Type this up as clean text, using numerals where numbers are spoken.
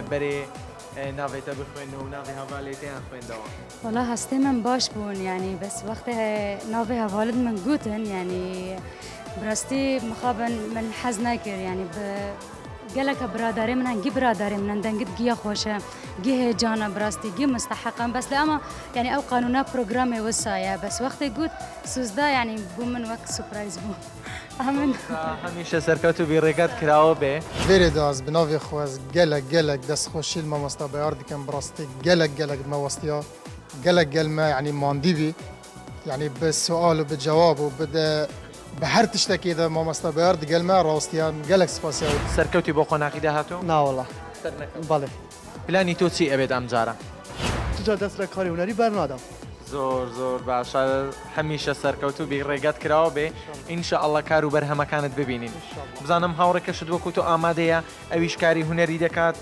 بەرێ ناوێتە بخوێنەوە و ناوی هەڤالێتیان خوێندەوە. والله هەستێ من باش بوون یعنی بەس وەختێ ناوێ هەڤالت من گوتن یعنی براستی مخابن من حەز ناکرد یعنی geleka biradari min gî biradari min dengit giya xweş e gî hêcana birastî gî musteheqan bes lê ama yani ew qanûna programê wisa ye bes wextê got sûzda yani bû min wek surprise bû. Amin. هەمیشە سەرکەوت و بیڕێگەت کراوە بێ. Vêrê das bi navê xwe ez gelek destxweşî li mamosta bayar dikim bi rastî gelek mamostiya gelek gel me yani mandîvî yani bi sual û bi cewab û bi de bi her tiştekê de mamosta bayar digel me rastiyan gelek spasiya. سەرکەوتی بۆ خۆناقی داهاتوە؟ نا والله بله پلانی تۆ چی ئەبێت ئەم جارە؟ تجا دەست لە کاری هونەری بەرنادەم زۆر باشە هەمیشە سەرکەوت و بیڕێگەت کراوە بێ ئینشاءڵڵا کار و بەرهەمەکانت ببینین. بزانم هاوڕێکەشت وەکو تۆ ئامادەیە ئەویش کاری هونەری دەکات.